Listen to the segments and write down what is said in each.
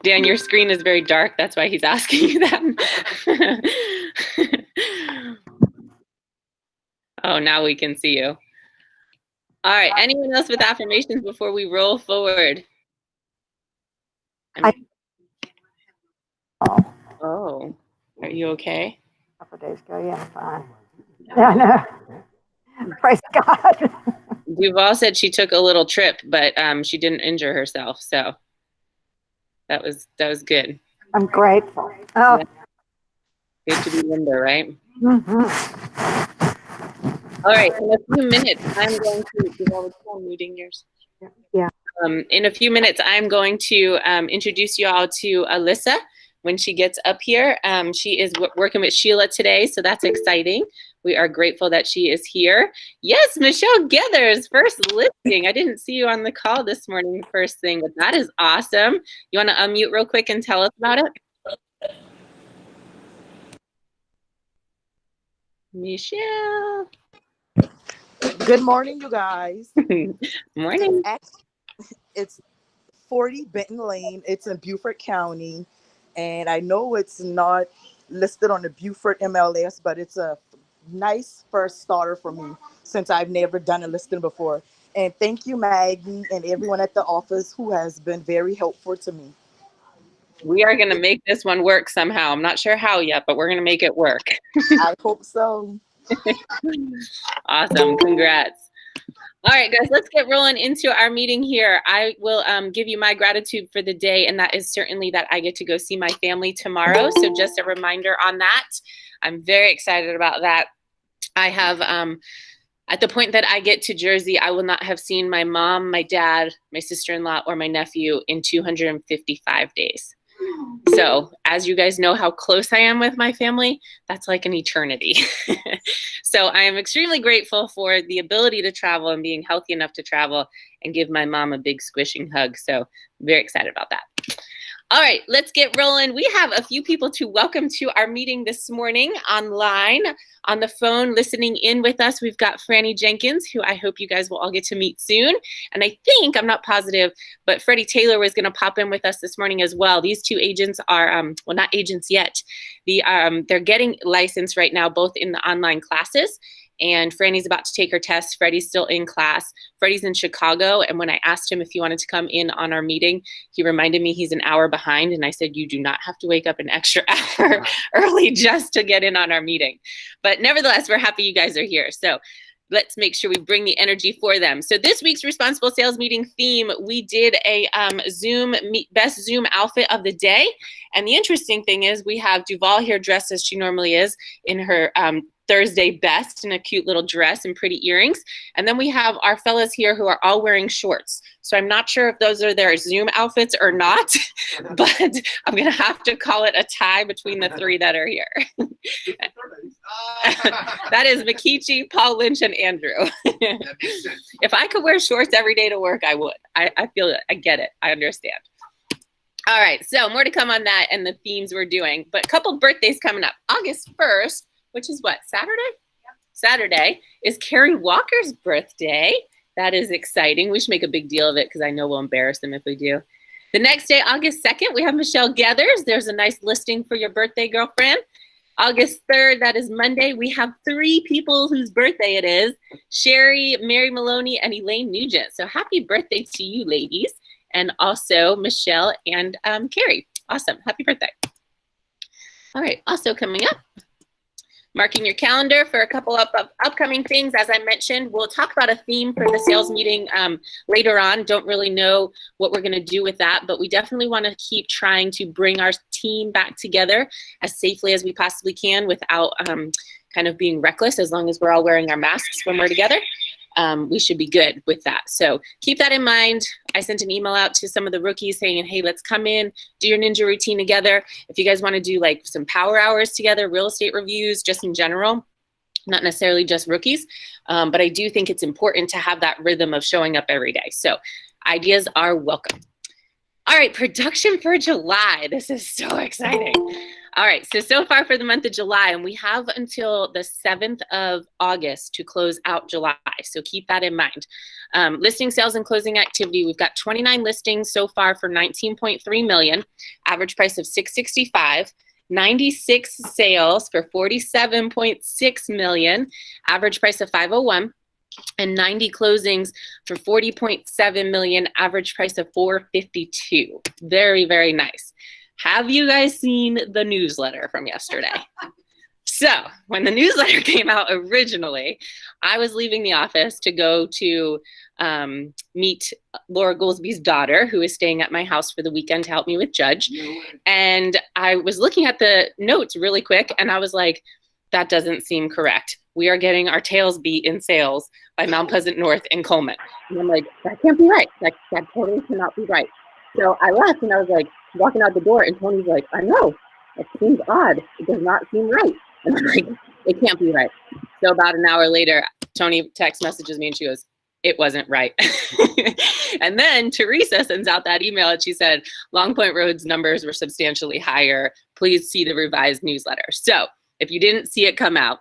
Dan, your screen is very dark. That's why he's asking you that. Oh, now we can see you. All right. Anyone else with affirmations before we roll forward? Oh, are you okay? A couple of days ago, yeah, I'm fine. Yeah, I know. Praise God. Duval said she took a little trip, but she didn't injure herself, so that was good. I'm grateful. Oh. Yeah. Good to be Linda, right? Mm-hmm. All right, in a few minutes, I'm going to, Duval, muting yours. Yeah. In a few minutes, I'm going to introduce you all to Alyssa when she gets up here. She is working with Sheila today, so that's exciting. We are grateful that she is here. Yes, Michelle Gethers, first listing. I didn't see you on the call this morning, first thing, but that is awesome. You want to unmute real quick and tell us about it? Michelle. Good morning, you guys. Morning. It's 40 Benton Lane. It's in Beaufort County. And I know it's not listed on the Beaufort MLS, but it's a nice first starter for me since I've never done a listing before. And thank you, Maggie, and everyone at the office who has been very helpful to me. We are going to make this one work somehow. I'm not sure how yet, but we're going to make it work. I hope so. Awesome. Congrats. All right, guys, let's get rolling into our meeting here. I will give you my gratitude for the day, and that is certainly that I get to go see my family tomorrow. So just a reminder on that. I'm very excited about that. I have, at the point that I get to Jersey, I will not have seen my mom, my dad, my sister-in-law, or my nephew in 255 days. So as you guys know how close I am with my family, that's like an eternity. So I am extremely grateful for the ability to travel and being healthy enough to travel and give my mom a big squishing hug. So I'm very excited about that. All right, let's get rolling. We have a few people to welcome to our meeting this morning online, on the phone, listening in with us. We've got Franny Jenkins, who I hope you guys will all get to meet soon. And I think, I'm not positive, but Freddie Taylor was going to pop in with us this morning as well. These two agents are, well, not agents yet. They're getting licensed right now, both in the online classes. And Franny's about to take her test. Freddie's still in class. Freddie's in Chicago. And when I asked him if he wanted to come in on our meeting, he reminded me he's an hour behind. And I said, you do not have to wake up an extra hour early just to get in on our meeting. But nevertheless, we're happy you guys are here. So let's make sure we bring the energy for them. So this week's Responsible Sales Meeting theme, we did a best Zoom outfit of the day. And the interesting thing is we have Duval here dressed as she normally is in her Thursday best in a cute little dress and pretty earrings. And then we have our fellas here who are all wearing shorts. So I'm not sure if those are their Zoom outfits or not, but I'm going to have to call it a tie between the three that are here. That is Mikichi, Paul Lynch, and Andrew. If I could wear shorts every day to work, I would. I feel it. I get it. I understand. All right. So more to come on that and the themes we're doing. But a couple birthdays coming up. August 1st, which is what, Saturday? Yep. Saturday is Carrie Walker's birthday. That is exciting. We should make a big deal of it because I know we'll embarrass them if we do. The next day, August 2nd, we have Michelle Gethers. There's a nice listing for your birthday, girlfriend. August 3rd, that is Monday, we have three people whose birthday it is. Sherry, Mary Maloney, and Elaine Nugent. So happy birthday to you, ladies. And also Michelle and Carrie. Awesome. Happy birthday. All right. Also coming up, marking your calendar for a couple of upcoming things. As I mentioned, we'll talk about a theme for the sales meeting later on. Don't really know what we're going to do with that, but we definitely want to keep trying to bring our team back together as safely as we possibly can without kind of being reckless. As long as we're all wearing our masks when we're together, we should be good with that. So keep that in mind. I sent an email out to some of the rookies saying, hey, let's come in, do your ninja routine together. If you guys want to do like some power hours together, real estate reviews, just in general, not necessarily just rookies, but I do think it's important to have that rhythm of showing up every day. So ideas are welcome. All right, production for July. This is so exciting. All right, so far for the month of July, and we have until the 7th of August to close out July, so keep that in mind. Listing sales and closing activity, we've got 29 listings so far for 19.3 million, average price of $665. 96 sales for 47.6 million, average price of $501, and 90 closings for 40.7 million, average price of $452. Very, very nice. Have you guys seen the newsletter from yesterday? So when the newsletter came out originally, I was leaving the office to go to meet Laura Goolsby's daughter, who is staying at my house for the weekend to help me with Judge. And I was looking at the notes really quick, and I was like, that doesn't seem correct. We are getting our tails beat in sales by Mount Pleasant North and Coleman. And I'm like, that can't be right. That totally cannot be right. So I left, and I was like, walking out the door, and Tony's like, I know, it seems odd. It does not seem right. And I'm like, it can't be right. So about an hour later, Tony text messages me, and she goes, it wasn't right. And then Teresa sends out that email, and she said, Long Point Road's numbers were substantially higher. Please see the revised newsletter. So if you didn't see it come out,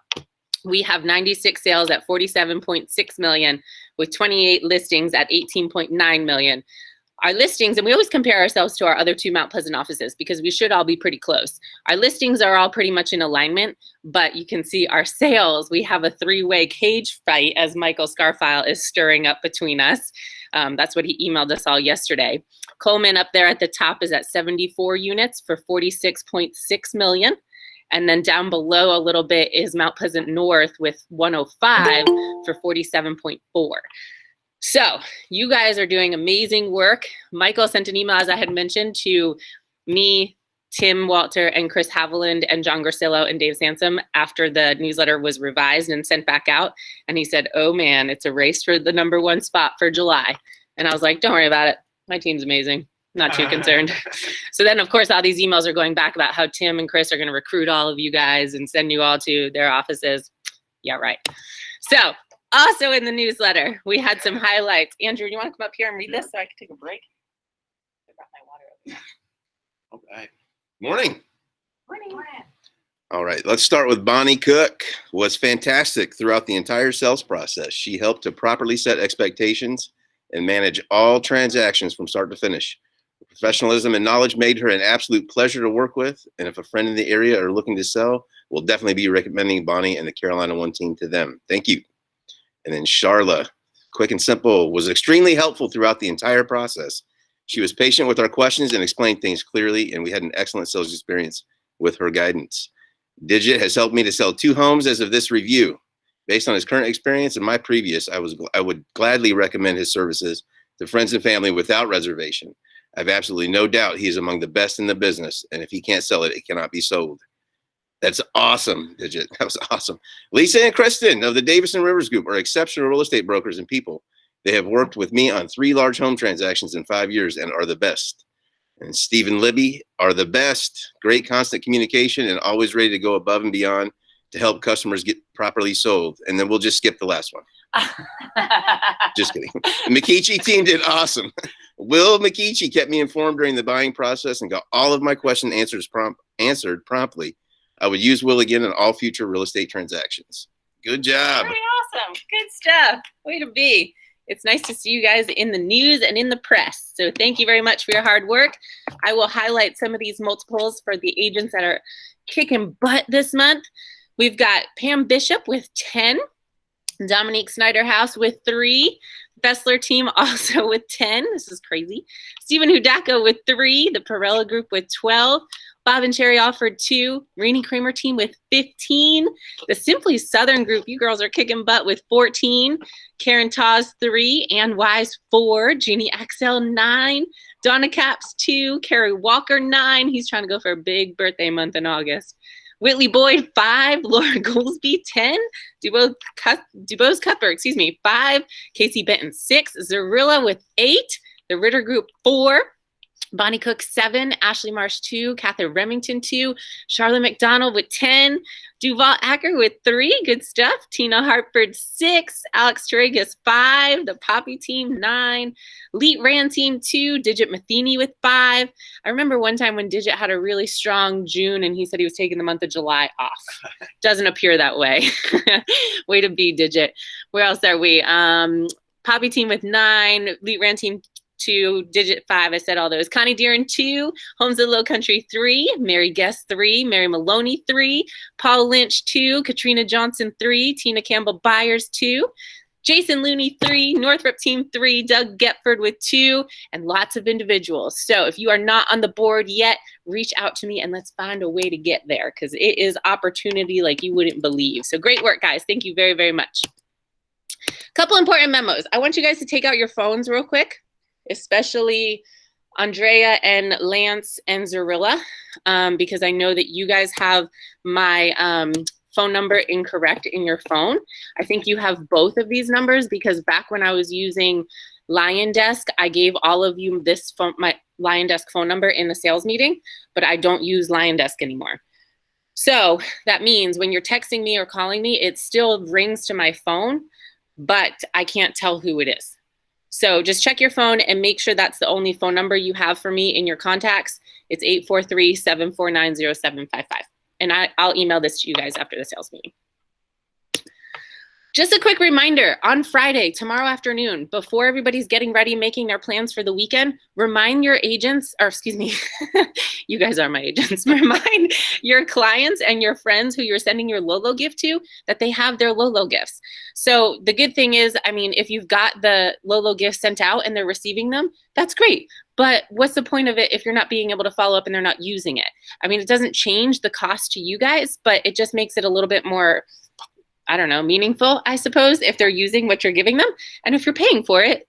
we have 96 sales at 47.6 million with 28 listings at 18.9 million. Our listings, and we always compare ourselves to our other two Mount Pleasant offices because we should all be pretty close. Our listings are all pretty much in alignment, but you can see our sales, we have a three-way cage fight as Michael Scarfile is stirring up between us. That's what he emailed us all yesterday. Coleman up there at the top is at 74 units for 46.6 million. And then down below a little bit is Mount Pleasant North with 105 for 47.4. So you guys are doing amazing work. Michael sent an email, as I had mentioned, to me, Tim Walter, and Chris Haviland, and John Garcillo, and Dave Sansom after the newsletter was revised and sent back out. And he said, oh man, it's a race for the #1 spot for July. And I was like, don't worry about it. My team's amazing. Not too concerned. So then, of course, all these emails are going back about how Tim and Chris are going to recruit all of you guys and send you all to their offices. Yeah, right. So also in the newsletter, we had some highlights. Andrew, you want to come up here and read this so I can take a break? I brought my water over here. All right. Morning. Morning. All right. Let's start with Bonnie Cook. Was fantastic throughout the entire sales process. She helped to properly set expectations and manage all transactions from start to finish. Her professionalism and knowledge made her an absolute pleasure to work with. And if a friend in the area are looking to sell, we'll definitely be recommending Bonnie and the Carolina One team to them. Thank you. And then Charla, quick and simple, was extremely helpful throughout the entire process. She was patient with our questions and explained things clearly, and we had an excellent sales experience with her guidance. Digit has helped me to sell 2 homes as of this review. Based on his current experience and my previous, I would gladly recommend his services to friends and family without reservation. I have absolutely no doubt he is among the best in the business, and if he can't sell it, it cannot be sold. That's awesome, Digit. That was awesome. Lisa and Kristen of the Davison Rivers Group are exceptional real estate brokers and people. They have worked with me on 3 large home transactions in 5 years and are the best. And Steve and Libby are the best. Great constant communication and always ready to go above and beyond to help customers get properly sold. And then we'll just skip the last one. Just kidding. The McKeechee team did awesome. Will McKeechee kept me informed during the buying process and got all of my questions answered promptly. I would use Will again in all future real estate transactions. Good job. Pretty awesome. Good stuff. Way to be. It's nice to see you guys in the news and in the press. So thank you very much for your hard work. I will highlight some of these multiples for the agents that are kicking butt this month. We've got Pam Bishop with 10, Dominique Snyderhouse with 3, Fessler team also with 10. This is crazy. Stephen Hudako with 3, the Perella group with 12, Bob and Sherry Alford 2, Rainey Kramer team with 15, the Simply Southern group, you girls are kicking butt with 14, Karen Taz 3, Ann Wise 4, Jeannie Axel 9, Donna Caps 2, Carrie Walker 9, he's trying to go for a big birthday month in August, Whitley Boyd 5, Laura Goolsby 10, Dubose Cuthbert, 5, Casey Benton 6, Zarilla with 8, the Ritter group 4, Bonnie Cook 7, Ashley Marsh 2, Catherine Remington 2, Charlotte McDonald with 10, Duval Acker with 3, good stuff, Tina Hartford 6, Alex Tragus 5, the Poppy team 9, Leet Rand team 2, Digit Matheny with 5. I remember one time when Digit had a really strong June and he said he was taking the month of July off. Doesn't appear that way. Way to be, Digit. Where else are we? Poppy team with 9, Leet Rand team 2, Digit 5, I said all those. Connie Deeren 2, Homes of the Low Country 3, Mary Guest 3, Mary Maloney 3, Paul Lynch 2, Katrina Johnson 3, Tina Campbell Byers 2, Jason Looney 3, Northrop team 3, Doug Getford with 2, and lots of individuals. So if you are not on the board yet, reach out to me and let's find a way to get there because it is opportunity like you wouldn't believe. So great work, guys. Thank you very, very much. Couple important memos. I want you guys to take out your phones real quick, especially Andrea and Lance and Zarilla, because I know that you guys have my phone number incorrect in your phone. I think you have both of these numbers because back when I was using Lion Desk, I gave all of you this phone, my Lion Desk phone number in the sales meeting, but I don't use Lion Desk anymore. So that means when you're texting me or calling me, it still rings to my phone, but I can't tell who it is. So just check your phone and make sure that's the only phone number you have for me in your contacts. It's 843-749-0755. And I'll email this to you guys after the sales meeting. Just a quick reminder, on Friday, tomorrow afternoon, before everybody's getting ready, making their plans for the weekend, remind your agents, or excuse me, you guys are my agents, remind your clients and your friends who you're sending your Lolo gift to that they have their Lolo gifts. So the good thing is, I mean, if you've got the Lolo gifts sent out and they're receiving them, that's great. But what's the point of it if you're not being able to follow up and they're not using it? I mean, it doesn't change the cost to you guys, but it just makes it a little bit more, I don't know, meaningful, I suppose, if they're using what you're giving them. And if you're paying for it,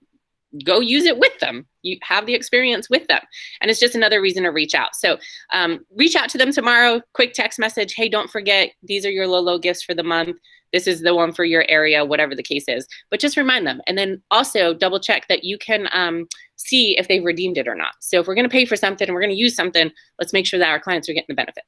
go use it with them. You have the experience with them. And it's just another reason to reach out. So reach out to them tomorrow, quick text message. Hey, don't forget, these are your Lolo gifts for the month. This is the one for your area, whatever the case is. But just remind them. And then also double check that you can see if they've redeemed it or not. So if we're going to pay for something and we're going to use something, let's make sure that our clients are getting the benefit.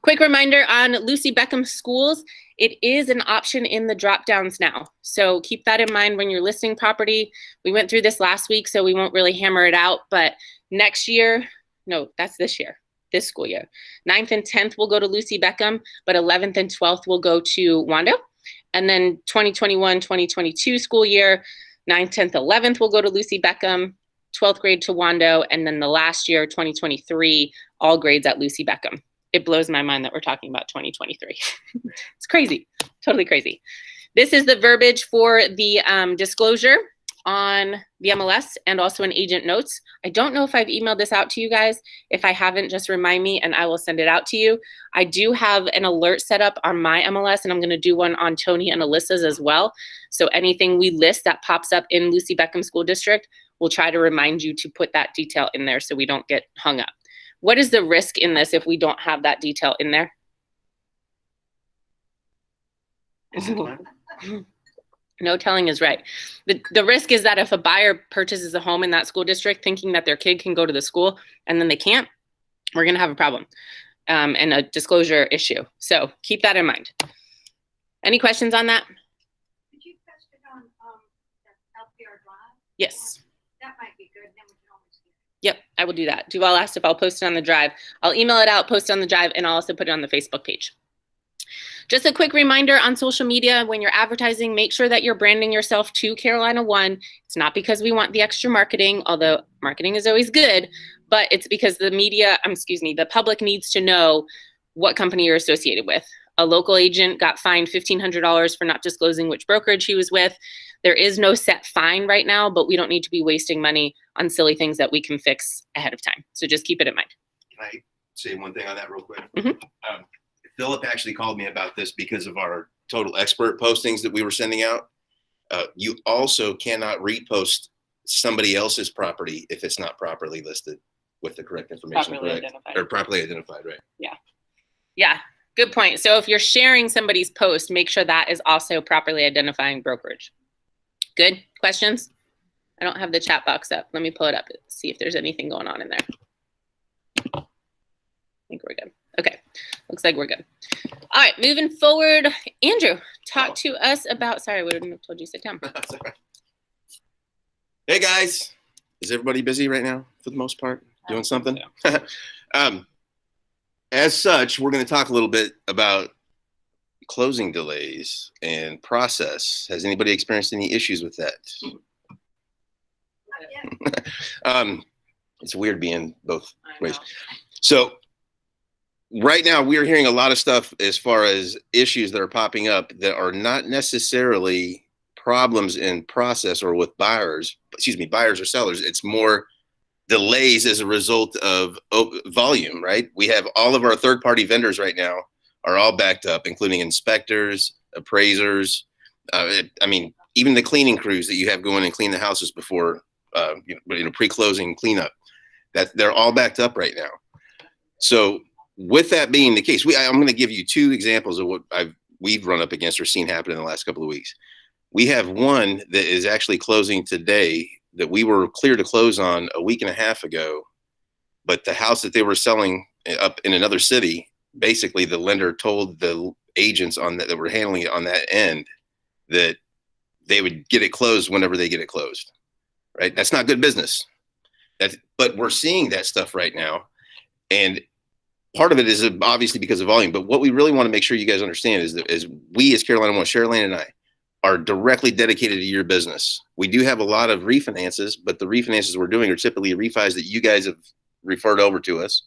Quick reminder on Lucy Beckham schools, it is an option in the drop downs now. So keep that in mind when you're listing property. We went through this last week, so we won't really hammer it out, but next year, no, that's this year, this school year. 9th and 10th will go to Lucy Beckham, but 11th and 12th will go to Wando. And then 2021-2022 school year, 9th, 10th, 11th will go to Lucy Beckham, 12th grade to Wando, and then the last year, 2023, all grades at Lucy Beckham. It blows my mind that we're talking about 2023. It's crazy, totally crazy. This is the verbiage for the disclosure on the MLS and also in agent notes. I don't know if I've emailed this out to you guys. If I haven't, just remind me and I will send it out to you. I do have an alert set up on my MLS and I'm gonna do one on Tony and Alyssa's as well. So anything we list that pops up in Lucy Beckham School District, we'll try to remind you to put that detail in there so we don't get hung up. What is the risk in this if we don't have that detail in there? No telling is right. The risk is that if a buyer purchases a home in that school district thinking that their kid can go to the school and then they can't, we're going to have a problem and a disclosure issue. So keep that in mind. Any questions on that? Could you test it on LPR Drive? Yes. That might be good. Then we can always get it. Yep, I will do that. Duval asked if I'll post it on the drive. I'll email it out, post it on the drive, and I'll also put it on the Facebook page. Just a quick reminder on social media, when you're advertising, make sure that you're branding yourself to Carolina One. It's not because we want the extra marketing, although marketing is always good, but it's because the media, the public needs to know what company you're associated with. A local agent got fined $1,500 for not disclosing which brokerage he was with. There is no set fine right now, but we don't need to be wasting money on silly things that we can fix ahead of time. So just keep it in mind. Can I say one thing on that real quick? Mhm. Philip actually called me about this because of our total expert postings that we were sending out. You also cannot repost somebody else's property if it's not properly listed with the correct information. Properly identified, right? Yeah. Yeah. Good point. So if you're sharing somebody's post, make sure that is also properly identifying brokerage. Good questions? I don't have the chat box up. Let me pull it up, see if there's anything going on in there. I think we're good. Okay, looks like we're good. All right, moving forward. Andrew, talk to us about, sorry, I wouldn't have told you to sit down. Hey guys, is everybody busy right now for the most part? Doing something? As such, we're going to talk a little bit about closing delays and process. Has anybody experienced any issues with that? It's weird being both ways. So right now we're hearing a lot of stuff as far as issues that are popping up that are not necessarily problems in process or with buyers or sellers. It's more delays as a result of volume, right? We have all of our third-party vendors right now are all backed up, including inspectors, appraisers. I mean, even the cleaning crews that you have going and clean the houses before, pre-closing cleanup, that they're all backed up right now. So with that being the case, I'm going to give you two examples of what we've run up against or seen happen in the last couple of weeks. We have one that is actually closing today that we were clear to close on a week and a half ago, but the house that they were selling up in another city, basically the lender told the agents on that were handling it on that end that they would get it closed whenever they get it closed, right? That's not good business. But we're seeing that stuff right now. And part of it is obviously because of volume, but what we really want to make sure you guys understand is that as we as Carolina One, Sherilyn and I, are directly dedicated to your business. We do have a lot of refinances, but the refinances we're doing are typically refis that you guys have referred over to us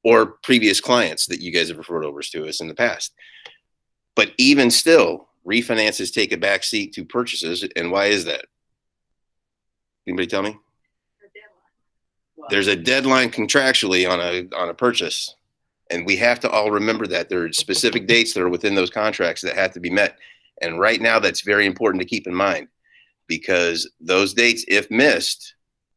or previous clients that you guys have referred over to us in the past. But even still, refinances take a back seat to purchases. And why is that? Anybody tell me? There's a deadline contractually on a purchase. And we have to all remember that there are specific dates that are within those contracts that have to be met. And right now, that's very important to keep in mind because those dates, if missed,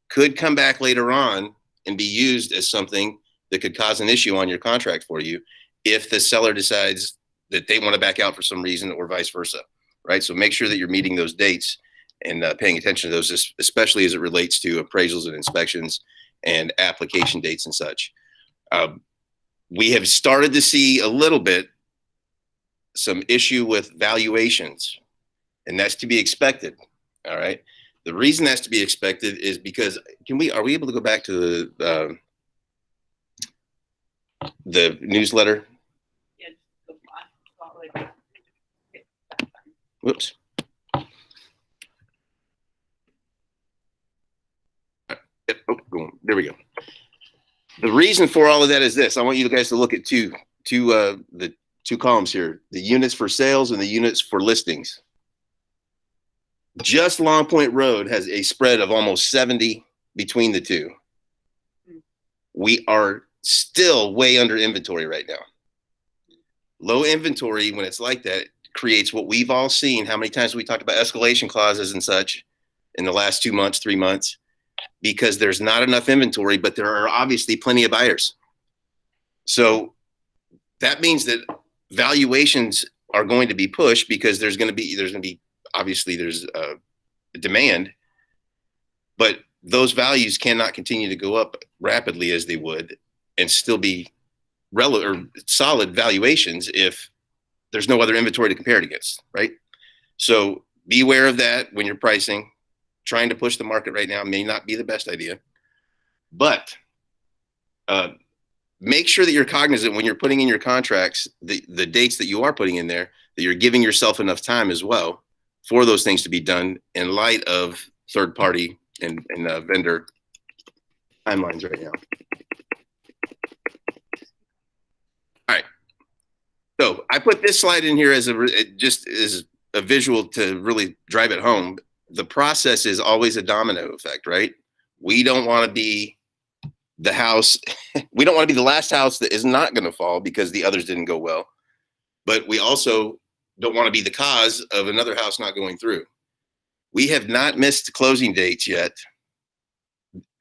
could come back later on and be used as something that could cause an issue on your contract for you if the seller decides that they want to back out for some reason or vice versa, right? So make sure that you're meeting those dates and paying attention to those, especially as it relates to appraisals and inspections and application dates and such. We have started to see a little bit some issue with valuations, and that's to be expected. All right. The reason that's to be expected is because are we able to go back to the newsletter? Whoops. There we go. The reason for all of that is this. I want you guys to look at the two columns here, the units for sales and the units for listings. Just Long Point Road has a spread of almost 70 between the two. We are still way under inventory right now. Low inventory, when it's like that, creates what we've all seen. How many times we talked about escalation clauses and such in the last 2 months, 3 months, because there's not enough inventory, but there are obviously plenty of buyers. So that means that valuations are going to be pushed because there's going to be obviously there's demand, but those values cannot continue to go up rapidly as they would and still be relevant or solid valuations if there's no other inventory to compare it against, right? So be aware of that when you're pricing. Trying to push the market right now may not be the best idea, but make sure that you're cognizant when you're putting in your contracts, the dates that you are putting in there, that you're giving yourself enough time as well for those things to be done in light of third party and vendor timelines right now. All right. So I put this slide in here as just as a visual to really drive it home. The process is always a domino effect, right? We don't want to be the house. We don't want to be the last house that is not going to fall because the others didn't go well. But we also don't want to be the cause of another house not going through. We have not missed closing dates yet,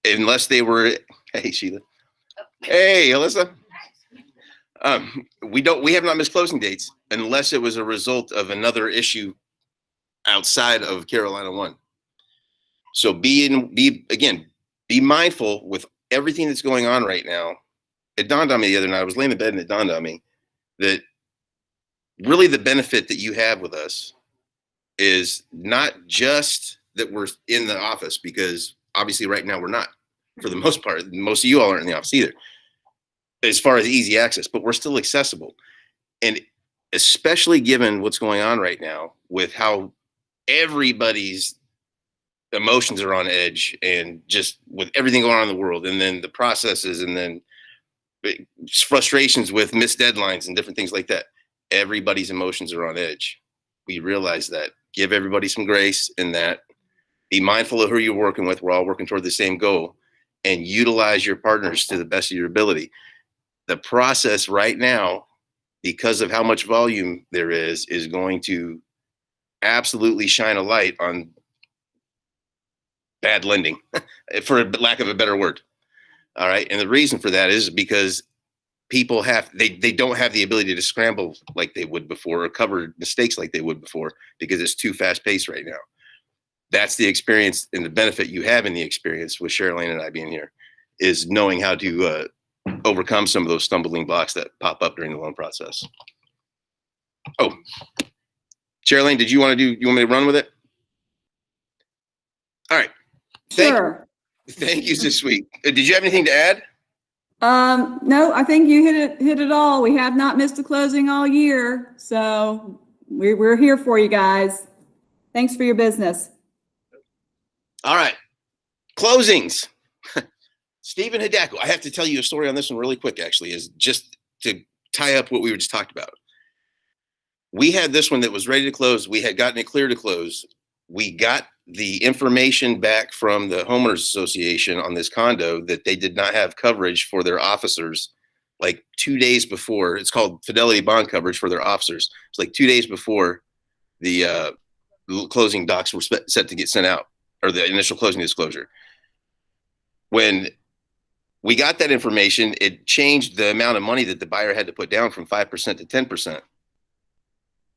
unless they were, hey, Sheila. Hey, Alyssa. We have not missed closing dates unless it was a result of another issue outside of Carolina One. So be mindful with everything that's going on right now. It dawned on me the other night, I was laying in bed and it dawned on me that really the benefit that you have with us is not just that we're in the office, because obviously right now we're not, for the most part. Most of you all aren't in the office either, as far as easy access, but we're still accessible. And especially given what's going on right now with how everybody's emotions are on edge, and just with everything going on in the world, and then the processes, and then frustrations with missed deadlines and different things like that. Everybody's emotions are on edge. We realize that. Give everybody some grace in that. Be mindful of who you're working with. We're all working toward the same goal, and utilize your partners to the best of your ability. The process right now, because of how much volume there is going to absolutely shine a light on bad lending, for lack of a better word. All right. And the reason for that is because people they don't have the ability to scramble like they would before, or cover mistakes like they would before, because it's too fast paced right now. That's the experience, and the benefit you have in the experience with Sherilyn and I being here is knowing how to overcome some of those stumbling blocks that pop up during the loan process. Oh, Sherilyn, you want me to run with it? All right. Sure. Thank you this week. Did you have anything to add? No, I think you hit it all. We have not missed a closing all year, so we're here for you guys. Thanks for your business. All right, closings. Stephen Hideko. I have to tell you a story on this one really quick, actually, is just to tie up what we were just talked about. We had this one that was ready to close. We had gotten it clear to close. We got the information back from the homeowners association on this condo that they did not have coverage for their officers like 2 days before. It's called fidelity bond coverage for their officers. It's like 2 days before the closing docs were set to get sent out, or the initial closing disclosure. When we got that information, it changed the amount of money that the buyer had to put down from 5% to 10%.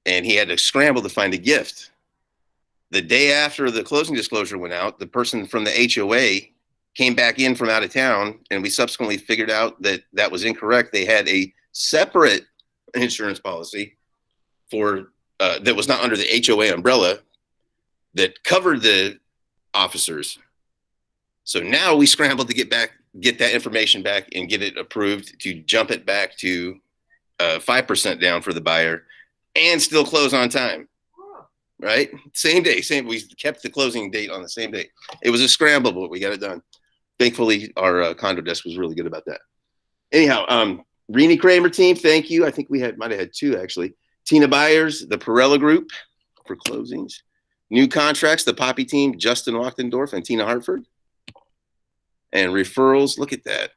And he had to scramble to find a gift. The day after the closing disclosure went out, the person from the HOA came back in from out of town, and we subsequently figured out that that was incorrect. They had a separate insurance policy for that was not under the HOA umbrella that covered the officers. So now we scrambled to get that information back and get it approved to jump it back to 5% down for the buyer and still close on time. Right? Same day, we kept the closing date on the same day. It was a scramble, but we got it done. Thankfully, our condo desk was really good about that. Anyhow, Renee Kramer team, thank you. I think we might have had two, actually. Tina Byers, the Perella Group for closings. New contracts, the Poppy team, Justin Wachtendorf and Tina Hartford. And referrals, look at that.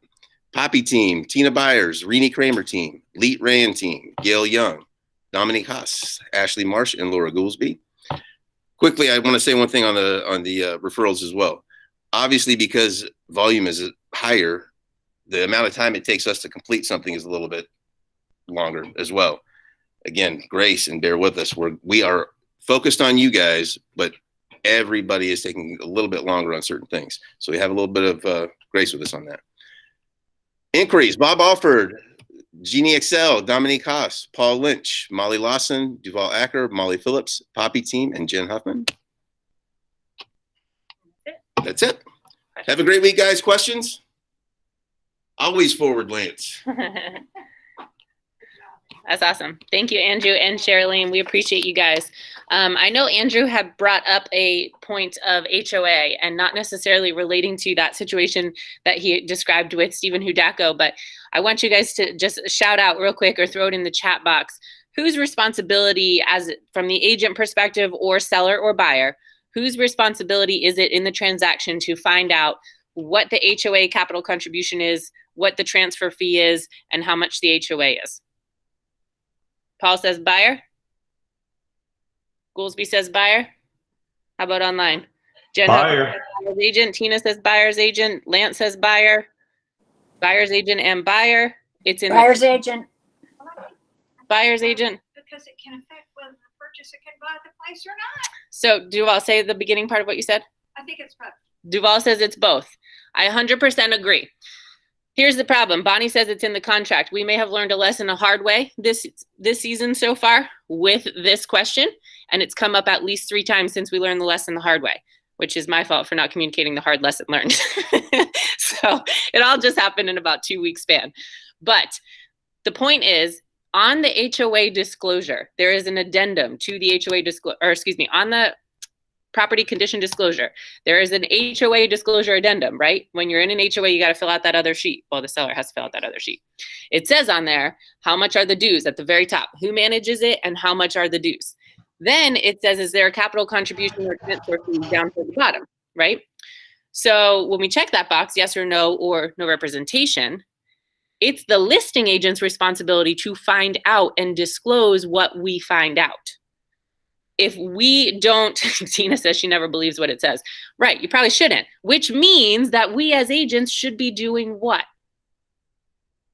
Poppy team, Tina Byers, Renee Kramer team, Leet Rand team, Gail Young, Dominique Haas, Ashley Marsh, and Laura Goolsby. Quickly, I want to say one thing on the referrals as well. Obviously, because volume is higher, the amount of time it takes us to complete something is a little bit longer as well. Again, grace and bear with us. We are focused on you guys, but everybody is taking a little bit longer on certain things. So we have a little bit of grace with us on that. Inquiries, Bob Alford, Jeannie Excel, Dominique Haas, Paul Lynch, Molly Lawson, Duval Acker, Molly Phillips, Poppy team, and Jen Huffman. That's it. Have a great week, guys. Questions? Always forward, Lance. That's awesome. Thank you, Andrew and Sherilyn. We appreciate you guys. I know Andrew had brought up a point of HOA and not necessarily relating to that situation that he described with Stephen Hideko, but I want you guys to just shout out real quick or throw it in the chat box. Whose responsibility, as from the agent perspective or seller or buyer, whose responsibility is it in the transaction to find out what the HOA capital contribution is, what the transfer fee is, and how much the HOA is? Paul says buyer. Goolsby says buyer. How about online? Jen Buyer. Buyer's agent. Tina says buyer's agent. Lance says buyer. Buyer's agent and buyer. It's in Buyer's agent. buyer's agent. Because it can affect whether the purchaser can buy the place or not. So do I say the beginning part of what you said? I think it's both. Duval says it's both. I 100% agree. Here's the problem. Bonnie says it's in the contract. We may have learned a lesson a hard way this season so far with this question, and it's come up at least 3 times since we learned the lesson the hard way, which is my fault for not communicating the hard lesson learned. So it all just happened in about 2 weeks span. But the point is, on the HOA disclosure, there is an addendum to the HOA disclosure, or excuse me, on the property condition disclosure, there is an HOA disclosure addendum, right? When you're in an HOA, you got to fill out that other sheet. Well, the seller has to fill out that other sheet. It says on there, how much are the dues at the very top? Who manages it and how much are the dues? Then it says, is there a capital contribution or transfer fee down to the bottom, right? So when we check that box, yes or no, or no representation, it's the listing agent's responsibility to find out and disclose what we find out. If we don't, Tina says she never believes what it says. Right, you probably shouldn't, which means that we as agents should be doing what?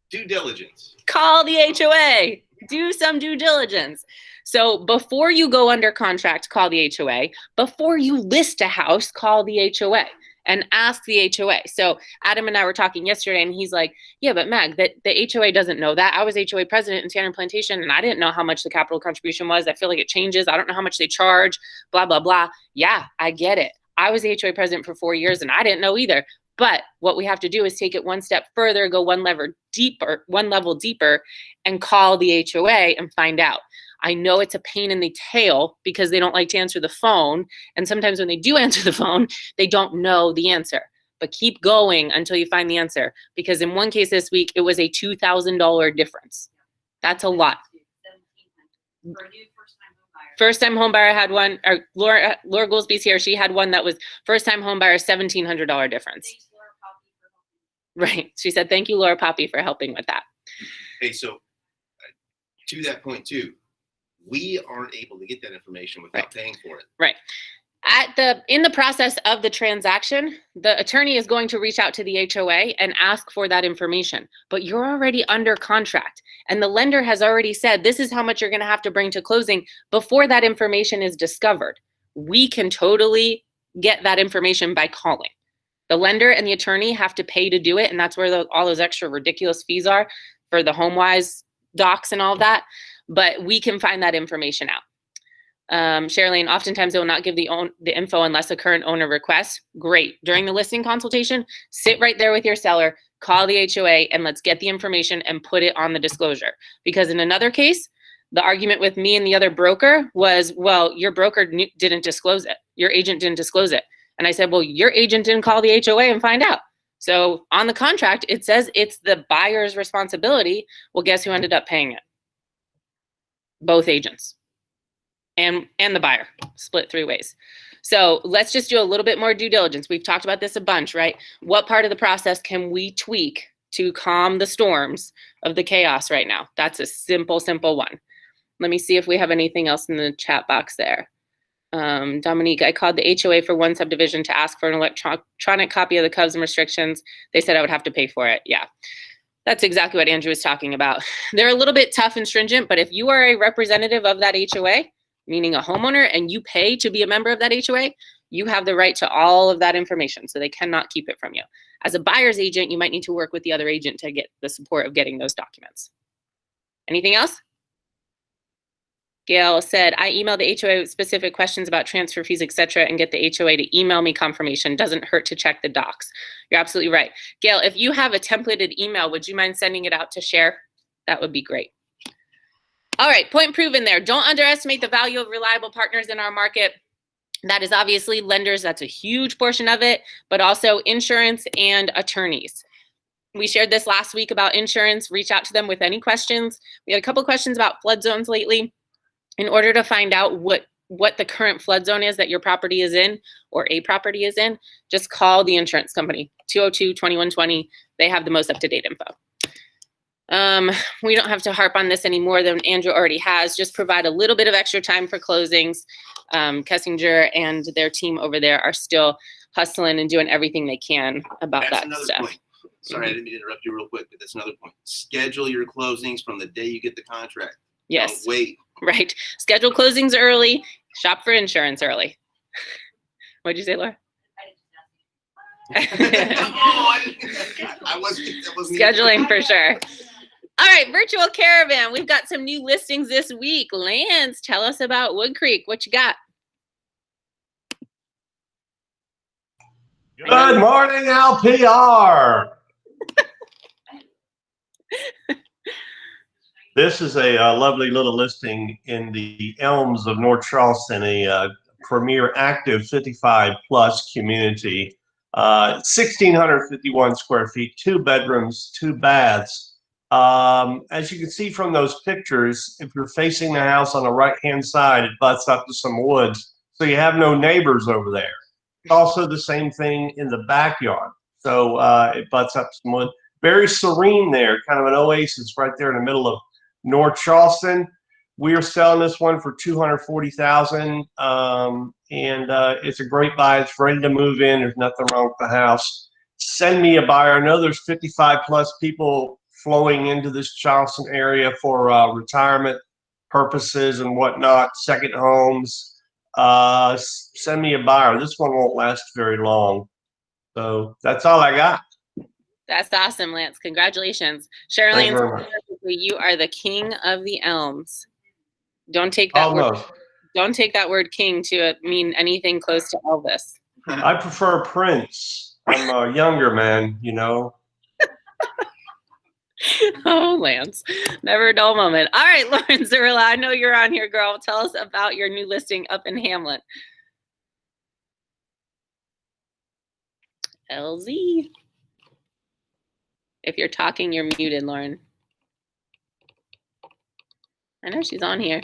Due diligence. Call the HOA, do some due diligence. So before you go under contract, call the HOA. Before you list a house, call the HOA and ask the HOA. So Adam and I were talking yesterday and he's like, yeah, but Meg, the HOA doesn't know that. I was HOA president in Tanner Plantation and I didn't know how much the capital contribution was. I feel like it changes. I don't know how much they charge, blah, blah, blah. Yeah, I get it. I was HOA president for 4 years and I didn't know either. But what we have to do is take it one step further, go one level deeper and call the HOA and find out. I know it's a pain in the tail because they don't like to answer the phone. And sometimes when they do answer the phone, they don't know the answer. But keep going until you find the answer. Because in one case this week, it was a $2,000 difference. That's a lot. First-time home buyer had one, or Laura Goolsby's here. She had one that was first-time home buyer, $1,700 difference. Right. She said, thank you, Laura Poppy, for helping with that. Hey, so to that point too, we aren't able to get that information without paying for it. Right. In the process of the transaction, the attorney is going to reach out to the HOA and ask for that information, but you're already under contract and the lender has already said, this is how much you're going to have to bring to closing before that information is discovered. We can totally get that information by calling. The lender and the attorney have to pay to do it. And that's where all those extra ridiculous fees are for the HomeWise docs and all of that. But we can find that information out. Sherilyn, oftentimes they will not give the info unless a current owner requests. Great. During the listing consultation, sit right there with your seller, call the HOA, and let's get the information and put it on the disclosure. Because in another case, the argument with me and the other broker was, well, your broker didn't disclose it. Your agent didn't disclose it. And I said, well, your agent didn't call the HOA and find out. So on the contract, it says it's the buyer's responsibility. Well, guess who ended up paying it? Both agents and the buyer, split 3 ways. So let's just do a little bit more due diligence. We've talked about this a bunch, right? What part of the process can we tweak to calm the storms of the chaos right now? That's a simple one. Let me see if we have anything else in the chat box there. Dominique, I called the HOA for one subdivision to ask for an electronic copy of the cubs and restrictions. They said I would have to pay for it. Yeah. That's exactly what Andrew was talking about. They're a little bit tough and stringent, but if you are a representative of that HOA, meaning a homeowner, and you pay to be a member of that HOA, you have the right to all of that information, so they cannot keep it from you. As a buyer's agent, you might need to work with the other agent to get the support of getting those documents. Anything else? Gail said, I emailed the HOA with specific questions about transfer fees, etc., and get the HOA to email me confirmation. Doesn't hurt to check the docs. You're absolutely right. Gail, if you have a templated email, would you mind sending it out to share? That would be great. All right, point proven there. Don't underestimate the value of reliable partners in our market. That is obviously lenders. That's a huge portion of it, but also insurance and attorneys. We shared this last week about insurance. Reach out to them with any questions. We had a couple questions about flood zones lately. In order to find out what the current flood zone is that your property is in or a property is in, just call the insurance company, 202-2120. They have the most up-to-date info. We don't have to harp on this any more than Andrew already has. Just provide a little bit of extra time for closings. Kessinger and their team over there are still hustling and doing everything they can about that stuff. Point. Sorry, I didn't mean to interrupt you real quick, but that's another point. Schedule your closings from the day you get the contract. Yes. Don't wait. Right. Schedule closings early. Shop for insurance early. What'd you say, Laura? I I wasn't Scheduling for sure. All right, virtual caravan. We've got some new listings this week. Lance, tell us about Wood Creek. What you got? Good morning, LPR. This is a lovely little listing in the Elms of North Charleston, a premier active 55 plus community. 1,651 square feet, 2 bedrooms, 2 baths. As you can see from those pictures, if you're facing the house on the right-hand side, it butts up to some woods, so you have no neighbors over there. Also the same thing in the backyard. So it butts up some wood. Very serene there, kind of an oasis right there in the middle of North Charleston. We are selling this one for $240,000, and it's a great buy. It's ready to move in. There's nothing wrong with the house. Send me a buyer. I know there's 55 plus people flowing into this Charleston area for retirement purposes and whatnot, second homes. Send me a buyer. This one won't last very long. So that's all I got. That's awesome, Lance. Congratulations. Thank Charlene, you very much. you are the king of the elms. Don't take that word. Don't take that word king to mean anything close to Elvis. I prefer Prince. I'm a younger man, you know. Oh, Lance. Never a dull moment. All right, Lauren Zarilla, I know you're on here, girl. Tell us about your new listing up in Hamlet. LZ. If you're talking, you're muted, Lauren. I know she's on here.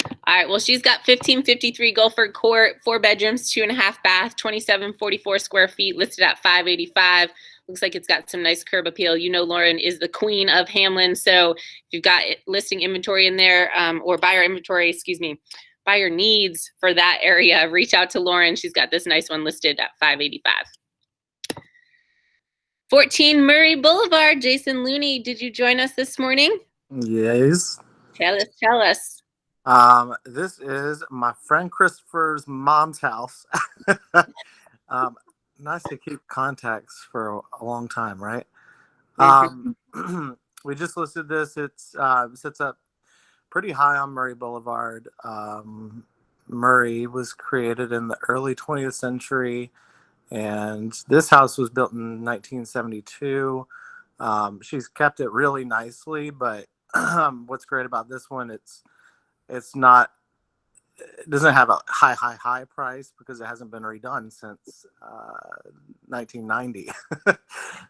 All right, well, she's got 1553 Gulford Court, 4 bedrooms, 2.5 bath, 2744 square feet, listed at $585. Looks like it's got some nice curb appeal. You know, Lauren is the queen of Hamlin, so if you've got listing inventory in there, or buyer inventory, excuse me, buyer needs for that area, reach out to Lauren. She's got this nice one listed at $585. 14 Murray Boulevard. Jason Looney, did you join us this morning? Yes. Tell us. This is my friend Christopher's mom's house. Nice to keep contacts for a long time, right? We just listed this. It's sits up pretty high on Murray Boulevard. Murray was created in the early 20th century, and this house was built in 1972. She's kept it really nicely, but what's great about this one, it doesn't have a high price because it hasn't been redone since 1990.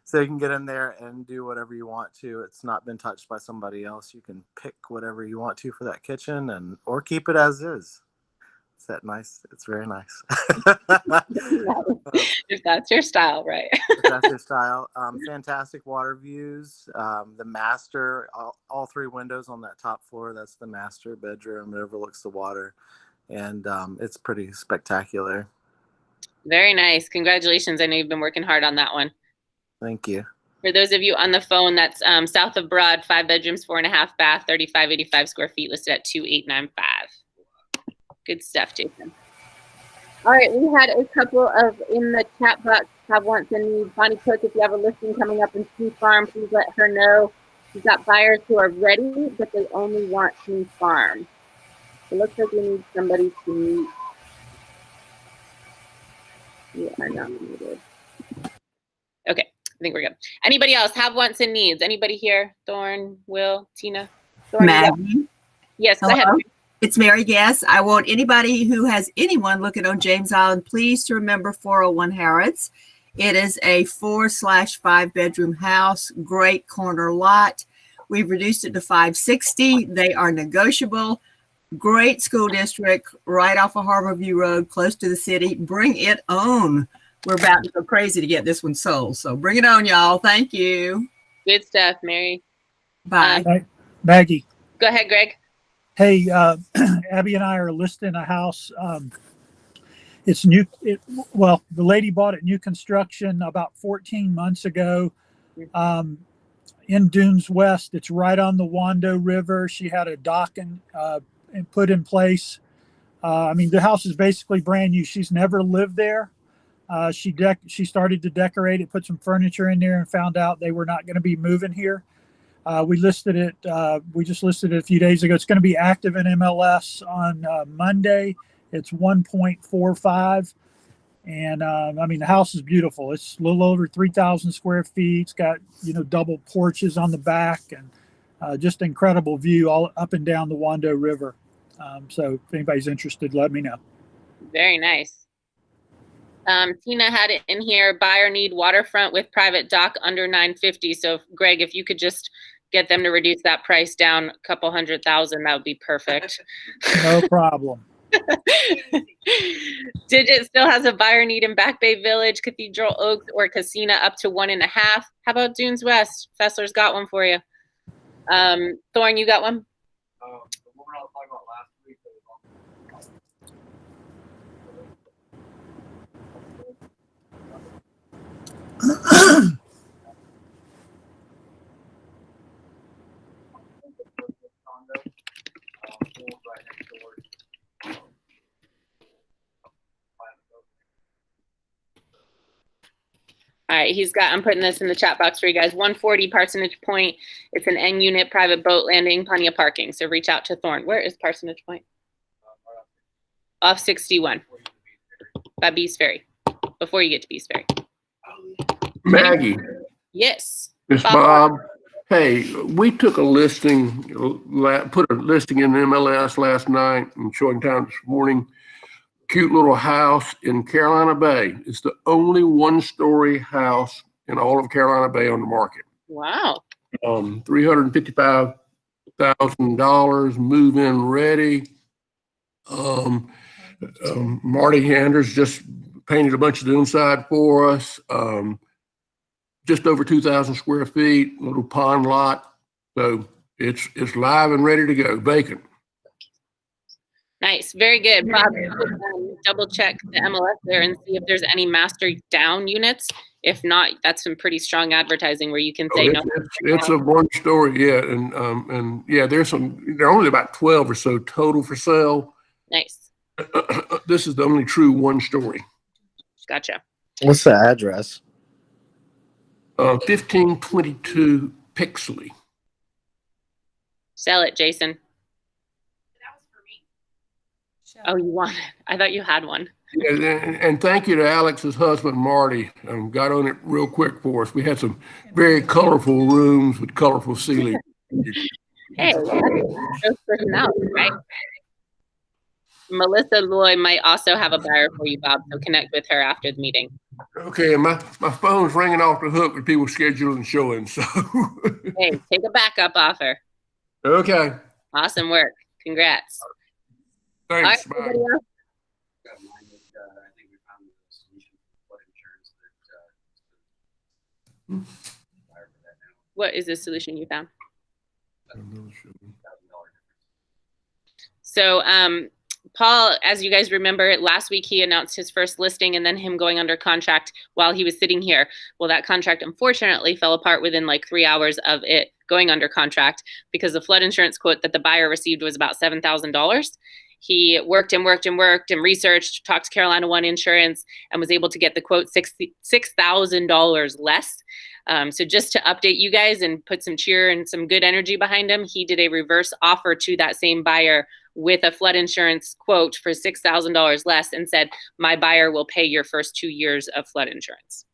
So you can get in there and do whatever you want to. It's not been touched by somebody else. You can pick whatever you want to for that kitchen, or keep it as is. Is that nice? It's very nice. If that's your style, right? If that's your style. Fantastic water views. The master, all 3 windows on that top floor, that's the master bedroom. It overlooks the water, and it's pretty spectacular. Very nice. Congratulations. I know you've been working hard on that one. Thank you. For those of you on the phone, that's south of Broad, 5 bedrooms, 4.5 bath, 3,585 square feet, listed at 2,895. Good stuff, Jason. All right, we had a couple of in the chat box have wants and needs. Bonnie Cook, if you have a listing coming up in Tea Farm, please let her know. She's got buyers who are ready, but they only want Tea Farm. It looks like we need somebody to meet. You are not muted. Okay, I think we're good. Anybody else have wants and needs? Anybody here? Thorn, Will, Tina? Thorn, Maggie? Yes, go Hello? ahead. It's Mary Guess. I want anybody who has anyone looking on James Island, please to remember 401 Harrods. It is a 4/5 bedroom house, great corner lot. We've reduced it to $560. They are negotiable. Great school district, right off of Harborview Road, close to the city. Bring it on. We're about to go crazy to get this one sold. So bring it on, y'all. Thank you. Good stuff, Mary. Bye. Maggie. Go ahead, Greg. Hey, Abby and I are listing a house. It's new. The lady bought it new construction about 14 months ago in Dunes West. It's right on the Wando River. She had a dock and put in place. The house is basically brand new. She's never lived there, She started to decorate it, put some furniture in there, and found out they were not going to be moving here. We listed it. We just listed it a few days ago. It's going to be active in MLS on Monday. It's 1.45. And I mean, the house is beautiful. It's a little over 3,000 square feet. It's got, double porches on the back, and just incredible view all up and down the Wando River. So if anybody's interested, let me know. Very nice. Tina had it in here, buyer need waterfront with private dock under 950. So Greg, if you could just get them to reduce that price down a couple $100,000, that would be perfect. No problem. Digit still has a buyer need in Back Bay Village, Cathedral Oaks, or Casina up to 1.5. How about Dunes West? Fessler's got one for you. Thorne, you got one? The woman I was talking about last week. All right, I'm putting this in the chat box for you guys. 140 Parsonage Point. It's an N unit private boat landing, plenty of parking. So reach out to Thorne. Where is Parsonage Point? Off 61 by Beast Ferry, before you get to Beast Ferry. Maggie. Yes. It's Bob. Hey, we took a listing, put a listing in MLS last night and showing time this morning. Cute little house in Carolina Bay. It's the only one-story house in all of Carolina Bay on the market. Wow. $355,000, move-in ready. Marty Anders just painted a bunch of the inside for us. Just over 2,000 square feet, little pond lot. So it's live and ready to go, vacant. Nice, very good. Bob, double check the MLS there and see if there's any master down units. If not, that's some pretty strong advertising where you can say no. It's a one story, yeah, and yeah, there are only about 12 or so total for sale. Nice. This is the only true one story. Gotcha. What's the address? 1522 Pixley. Sell it, Jason. Oh, you want it? I thought you had one. Yeah, and thank you to Alex's husband, Marty. Got on it real quick for us. We had some very colorful rooms with colorful ceilings. Hey, that's personality, right? Melissa Loy might also have a buyer for you, Bob, so connect with her after the meeting. Okay, and my phone's ringing off the hook with people scheduling showings. So hey, take a backup offer. Okay. Awesome work. Congrats. Thanks. All right, bye. I think we found a solution for flood insurance. What is the solution you found? So, Paul, as you guys remember, last week he announced his first listing and then him going under contract while he was sitting here. Well, that contract unfortunately fell apart within like 3 hours of it going under contract because the flood insurance quote that the buyer received was about $7,000. He worked and researched, talked to Carolina One Insurance, and was able to get the quote $6,000 less. So just to update you guys and put some cheer and some good energy behind him, he did a reverse offer to that same buyer with a flood insurance quote for $6,000 less and said, my buyer will pay your first 2 years of flood insurance.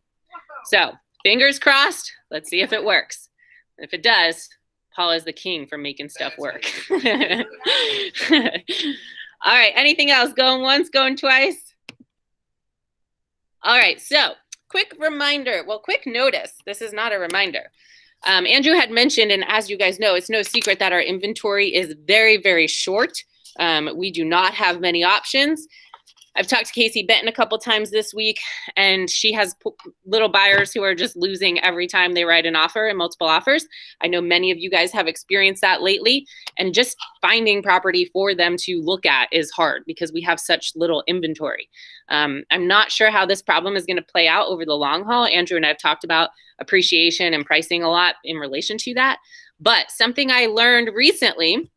So fingers crossed, let's see if it works. If it does, Paul is the king for making stuff work. All right, anything else? Going once, going twice? All right, so quick reminder, well, quick notice. This is not a reminder. Andrew had mentioned, and as you guys know, it's no secret that our inventory is very, very short. We do not have many options. I've talked to Casey Benton a couple times this week, and she has little buyers who are just losing every time they write an offer and multiple offers. I know many of you guys have experienced that lately, and just finding property for them to look at is hard because we have such little inventory. I'm not sure how this problem is going to play out over the long haul. Andrew and I have talked about appreciation and pricing a lot in relation to that, but something I learned recently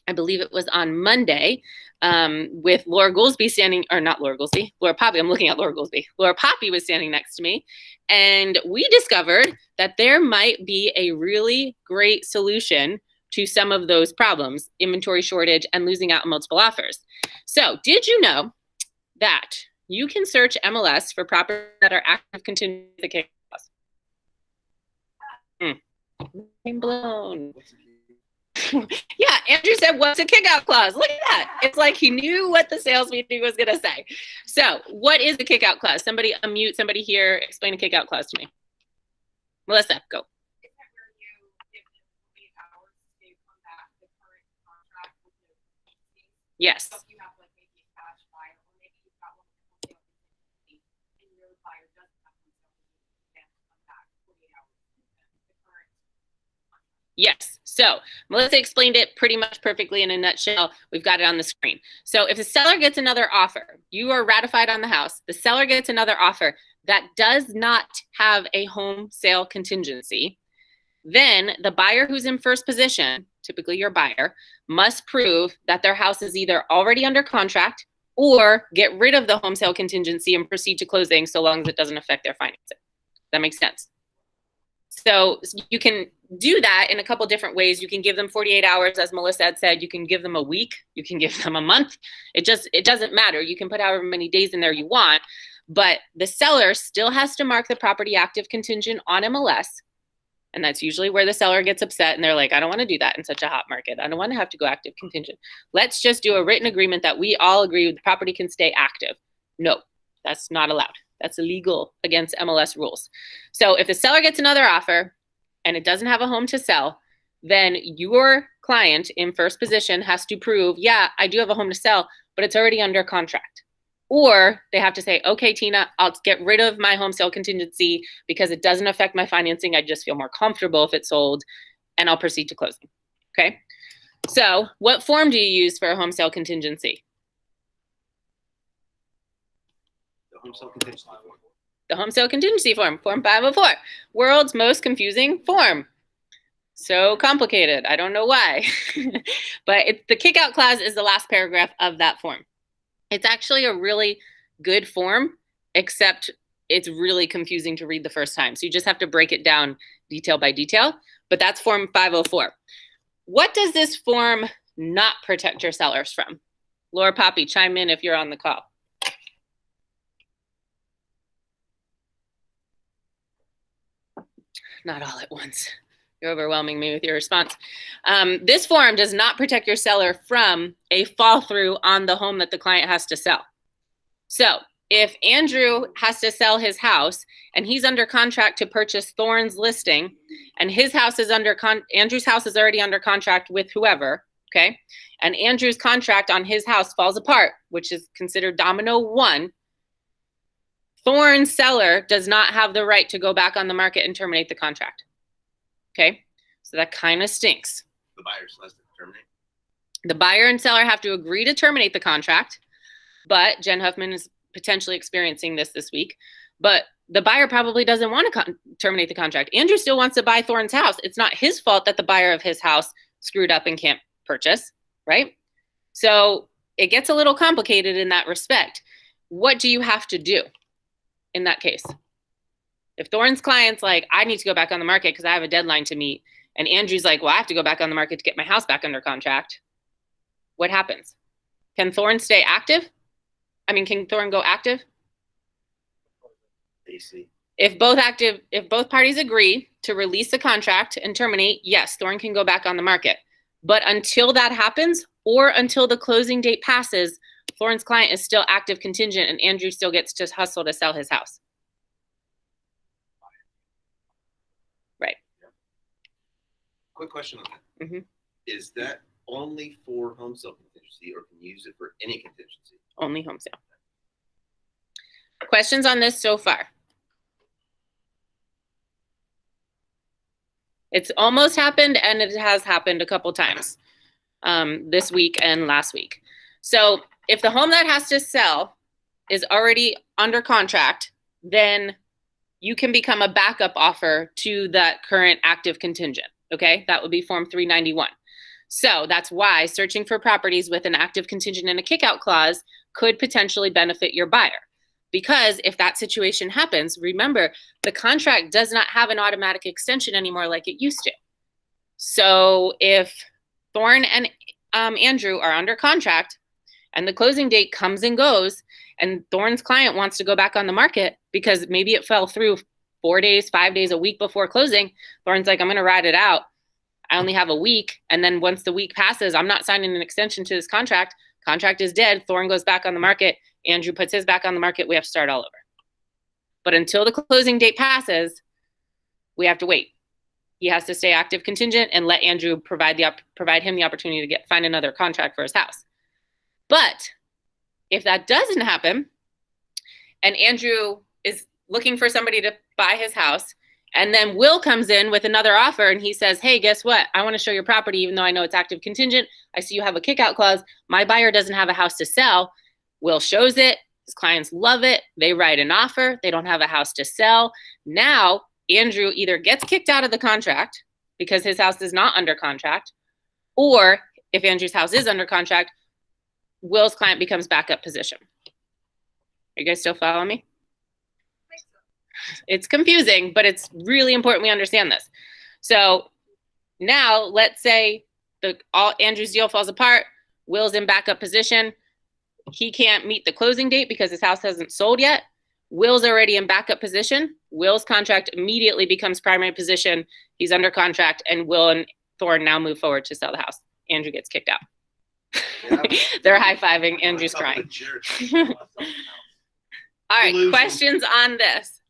I believe it was on Monday, with Laura Goolsby standing, or not Laura Goolsby, Laura Poppy. I'm looking at Laura Goolsby. Laura Poppy was standing next to me, and we discovered that there might be a really great solution to some of those problems, inventory shortage and losing out on multiple offers. So did you know that you can search MLS for properties that are active contingent with a kick clause? Mind blown. Yeah, Andrew said, what's a kickout clause? Look at that. It's like he knew what the sales meeting was going to say. So what is a kickout clause? Somebody unmute, somebody here, explain a kickout clause to me. Melissa, go. Yes. Yes. So Melissa explained it pretty much perfectly in a nutshell. We've got it on the screen. So if the seller gets another offer, you are ratified on the house, the seller gets another offer that does not have a home sale contingency, then the buyer who's in first position, typically your buyer, must prove that their house is either already under contract or get rid of the home sale contingency and proceed to closing so long as it doesn't affect their financing. That makes sense. So you can do that in a couple different ways. You can give them 48 hours, as Melissa had said. You can give them a week. You can give them a month. It doesn't matter. You can put however many days in there you want, but the seller still has to mark the property active contingent on MLS. And that's usually where the seller gets upset and they're like, I don't want to do that in such a hot market. I don't want to have to go active contingent. Let's just do a written agreement that we all agree the property can stay active. No, that's not allowed. That's illegal against MLS rules. So if the seller gets another offer and it doesn't have a home to sell, then your client in first position has to prove, yeah, I do have a home to sell, but it's already under contract. Or they have to say, okay, Tina, I'll get rid of my home sale contingency because it doesn't affect my financing. I just feel more comfortable if it's sold, and I'll proceed to closing. Okay. So what form do you use for a home sale contingency? Home sale contingency form. The home sale contingency form, Form 504. World's most confusing form. So complicated. I don't know why. But the kickout clause is the last paragraph of that form. It's actually a really good form, except it's really confusing to read the first time. So you just have to break it down detail by detail. But that's Form 504. What does this form not protect your sellers from? Laura Poppy, chime in if you're on the call. Not all at once. You're overwhelming me with your response. This form does not protect your seller from a fall through on the home that the client has to sell. So if Andrew has to sell his house and he's under contract to purchase Thorne's listing, and his house is Andrew's house is already under contract with whoever, okay? And Andrew's contract on his house falls apart, which is considered domino 1. Thorne's seller does not have the right to go back on the market and terminate the contract. Okay, so that kind of stinks. The buyer has to terminate. The buyer and seller have to agree to terminate the contract, but Jen Huffman is potentially experiencing this week. But the buyer probably doesn't want to terminate the contract. Andrew still wants to buy Thorne's house. It's not his fault that the buyer of his house screwed up and can't purchase, right? So it gets a little complicated in that respect. What do you have to do in that case? If Thorne's client's like, I need to go back on the market because I have a deadline to meet, and Andrew's like, well, I have to go back on the market to get my house back under contract, what happens? Can Thorne stay active? I mean, can Thorne go active? AC. If both parties agree to release the contract and terminate, yes, Thorne can go back on the market. But until that happens, or until the closing date passes, Thorne's client is still active contingent and Andrew still gets to hustle to sell his house. Right. Quick question on that. Mm-hmm. Is that only for home sale contingency, or can you use it for any contingency? Only home sale. Questions on this so far? It's almost happened, and it has happened a couple times this week and last week. So if the home that has to sell is already under contract, then you can become a backup offer to that current active contingent, okay? That would be Form 391. So that's why searching for properties with an active contingent and a kickout clause could potentially benefit your buyer. Because if that situation happens, remember, the contract does not have an automatic extension anymore like it used to. So if Thorne and Andrew are under contract and the closing date comes and goes, and Thorne's client wants to go back on the market because maybe it fell through 4 days, 5 days, a week before closing, Thorne's like, I'm going to ride it out. I only have a week. And then once the week passes, I'm not signing an extension to this contract. Contract is dead. Thorne goes back on the market. Andrew puts his back on the market. We have to start all over. But until the closing date passes, we have to wait. He has to stay active contingent and let Andrew provide him the opportunity to find another contract for his house. But if that doesn't happen, and Andrew is looking for somebody to buy his house, and then Will comes in with another offer and he says, hey, guess what? I want to show your property even though I know it's active contingent. I see you have a kickout clause. My buyer doesn't have a house to sell. Will shows it. His clients love it. They write an offer. They don't have a house to sell. Now, Andrew either gets kicked out of the contract because his house is not under contract, or if Andrew's house is under contract, Will's client becomes backup position. Are you guys still following me? It's confusing, but it's really important we understand this. So now let's say Andrew's deal falls apart. Will's in backup position. He can't meet the closing date because his house hasn't sold yet. Will's already in backup position. Will's contract immediately becomes primary position. He's under contract, and Will and Thorne now move forward to sell the house. Andrew gets kicked out. Yeah. They're high-fiving. Andrew's crying. All right, questions on this?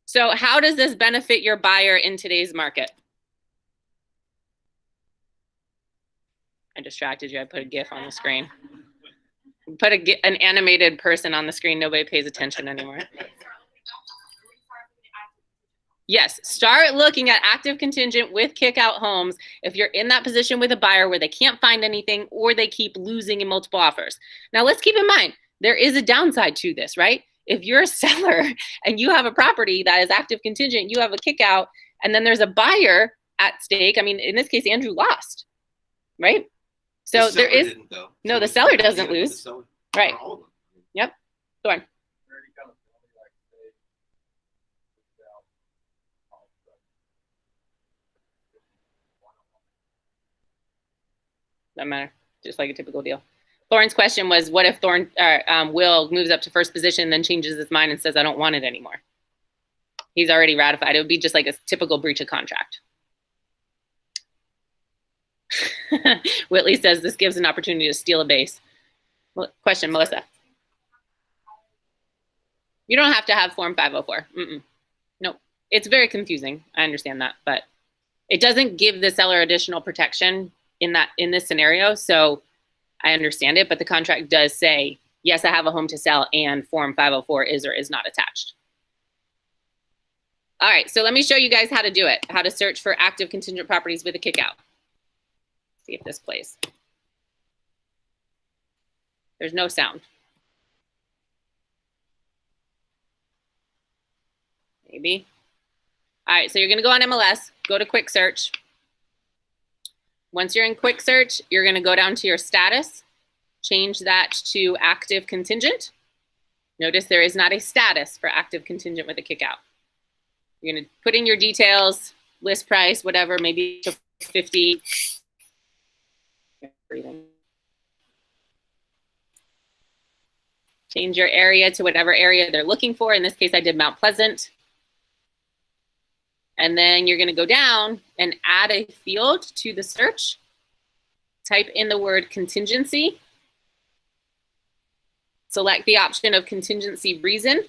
So how does this benefit your buyer in today's market? I distracted you. I put a GIF on the screen. Put an animated person on the screen. Nobody pays attention anymore. Yes, start looking at active contingent with kickout homes if you're in that position with a buyer where they can't find anything or they keep losing in multiple offers. Now, let's keep in mind, there is a downside to this, right? If you're a seller and you have a property that is active contingent, you have a kickout, and then there's a buyer at stake. I mean, in this case, Andrew lost, right? So there is no, the seller doesn't lose, right? Yep. Go on. Doesn't matter. Just like a typical deal. Thorne's question was, what if Will moves up to first position, then changes his mind and says, I don't want it anymore? He's already ratified. It would be just like a typical breach of contract. Whitley says this gives an opportunity to steal a base. Question, Melissa. You don't have to have Form 504. No, it's very confusing. I understand that, but it doesn't give the seller additional protection in this scenario. So I understand it, but the contract does say, yes, I have a home to sell and Form 504 is or is not attached. All right, so let me show you guys how to do it, how to search for active contingent properties with a kickout. See if this plays. There's no sound. Maybe. All right, so you're gonna go on MLS, go to quick search. Once you're in quick search, you're gonna go down to your status, change that to active contingent. Notice there is not a status for active contingent with a kickout. You're gonna put in your details, list price, whatever, maybe 50. Change your area to whatever area they're looking for. In this case, I did Mount Pleasant. And then you're gonna go down and add a field to the search. Type in the word contingency. Select the option of contingency reason.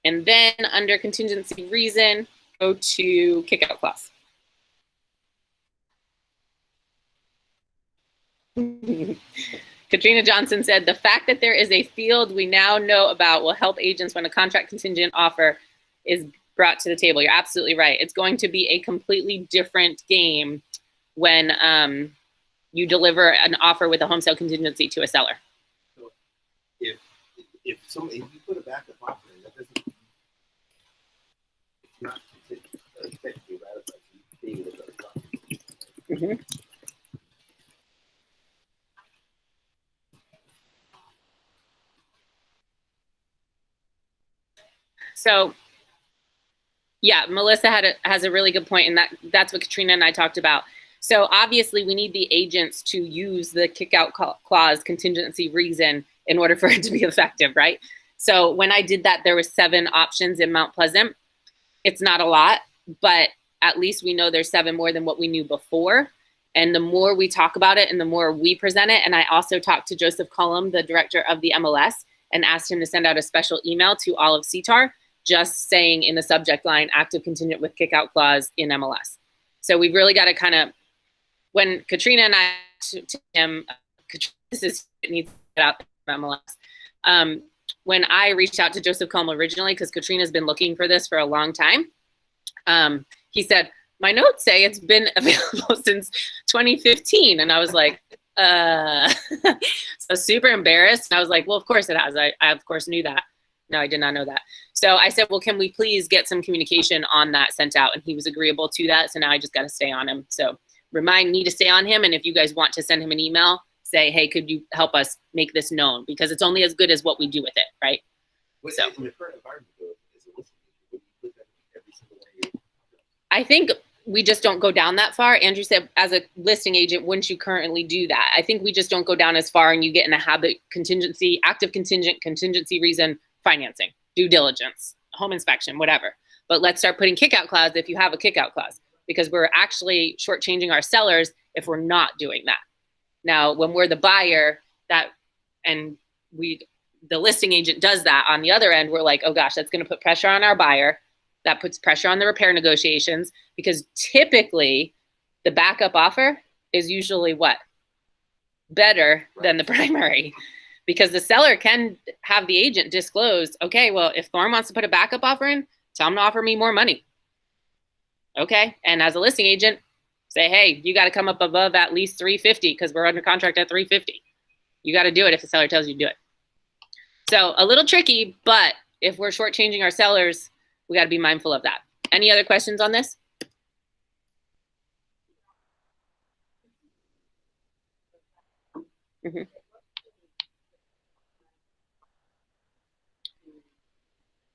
And then under contingency reason, go to kickout clause. Katrina Johnson said, the fact that there is a field we now know about will help agents when a contract contingent offer is brought to the table. You're absolutely right. It's going to be a completely different game when you deliver an offer with a home sale contingency to a seller. So if you put a backup offer in, that doesn't, it's not effectively ratified. Mhm. So, yeah, Melissa has a really good point, and that's what Katrina and I talked about. So obviously, we need the agents to use the kick-out clause contingency reason in order for it to be effective, right? So when I did that, there were 7 options in Mount Pleasant. It's not a lot, but at least we know there's 7 more than what we knew before. And the more we talk about it and the more we present it, and I also talked to Joseph Cullum, the director of the MLS, and asked him to send out a special email to all of CTAR, just saying in the subject line, active contingent with kick-out clause in MLS. So we've really got to kind of, when Katrina and I, to him, this is, it needs to get out of MLS. When I reached out to Joseph Cullum originally, because Katrina's been looking for this for a long time, he said, my notes say it's been available since 2015. And I was like, so super embarrassed. And I was like, well, of course it has. I of course knew that. No, I did not know that. So I said, well, can we please get some communication on that sent out? And he was agreeable to that. So now I just got to stay on him. So remind me to stay on him. And if you guys want to send him an email, say, hey, could you help us make this known? Because it's only as good as what we do with it, right? So I think we just don't go down that far. Andrew said, as a listing agent, wouldn't you currently do that? I think we just don't go down as far, and you get in a habit contingency, active contingent, contingency reason, financing, due diligence, home inspection, whatever. But let's start putting kick-out clause if you have a kick-out clause, because we're actually shortchanging our sellers if we're not doing that. Now, when we're the buyer, the listing agent does that on the other end, we're like, oh gosh, that's going to put pressure on our buyer. That puts pressure on the repair negotiations, because typically the backup offer is usually what? Better than the primary, because the seller can have the agent disclose, okay, well, if Thorne wants to put a backup offer in, tell him to offer me more money. Okay. And as a listing agent, say, hey, you got to come up above at least 350 because we're under contract at 350. You got to do it if the seller tells you to do it. So a little tricky, but if we're shortchanging our sellers, we got to be mindful of that. Any other questions on this? Mm-hmm.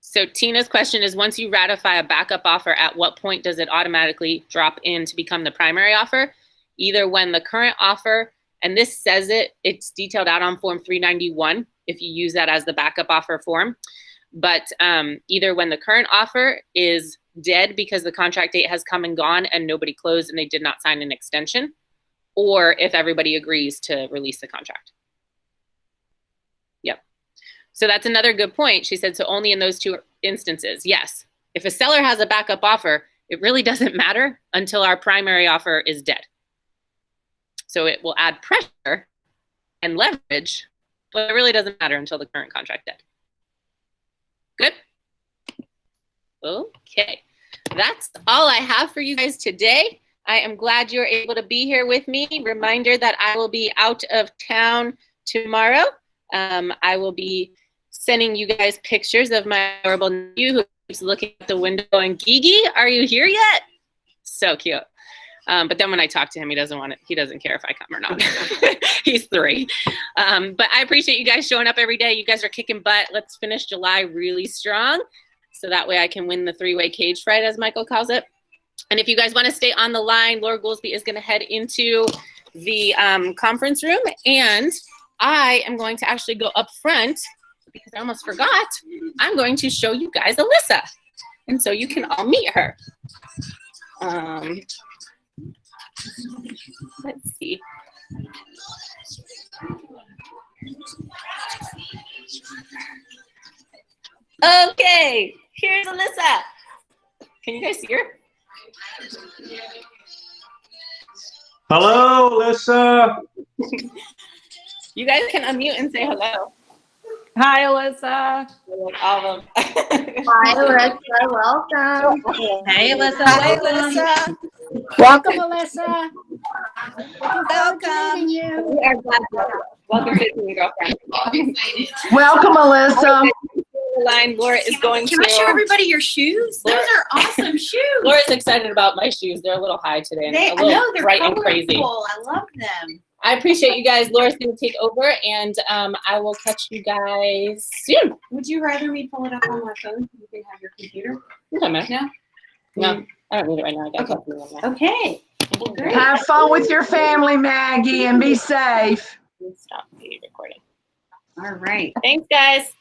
So Tina's question is, once you ratify a backup offer, at what point does it automatically drop in to become the primary offer? Either when the current offer, and this says it's detailed out on Form 391 if you use that as the backup offer form. But either when the current offer is dead because the contract date has come and gone and nobody closed and they did not sign an extension, or if everybody agrees to release the contract. Yep. So that's another good point. She said, so only in those 2 instances. Yes. If a seller has a backup offer, it really doesn't matter until our primary offer is dead. So it will add pressure and leverage, but it really doesn't matter until the current contract dead. Good? Okay. That's all I have for you guys today. I am glad you're able to be here with me. Reminder that I will be out of town tomorrow. I will be sending you guys pictures of my adorable nephew who keeps looking at the window going, Gigi, are you here yet? So cute. But then when I talk to him, he doesn't care if I come or not. He's 3. But I appreciate you guys showing up every day. You guys are kicking butt. Let's finish July really strong, so that way I can win the 3-way cage fight, as Michael calls it. And if you guys want to stay on the line, Laura Goolsby is going to head into the conference room, and I am going to actually go up front, because I almost forgot. I'm going to show you guys Alyssa, and so you can all meet her. Let's see. Okay, here's Alyssa. Can you guys see her? Hello, Alyssa. You guys can unmute and say hello. Hi, Alyssa. All of them. Hi, Alyssa. Welcome. Hey, Alyssa. Hi, Alyssa. Welcome, Alyssa. Welcome. You. We are glad you're here. Welcome to the girlfriend. Welcome, Alyssa. mine. Laura is going to. Can I show everybody your shoes? Those Laura- are awesome shoes. Laura's excited about my shoes. They're a little high today. And I a little know they're bright and crazy. colorful. I love them. I appreciate you guys. Laura's going to take over, and I will catch you guys soon. Would you rather me pull it up on my phone so you can have your computer? No, I don't need it right now. I got Okay. something on there. Okay. Well, great. Have fun with your family, Maggie, and be safe. Stop the recording. All right. Thanks, guys.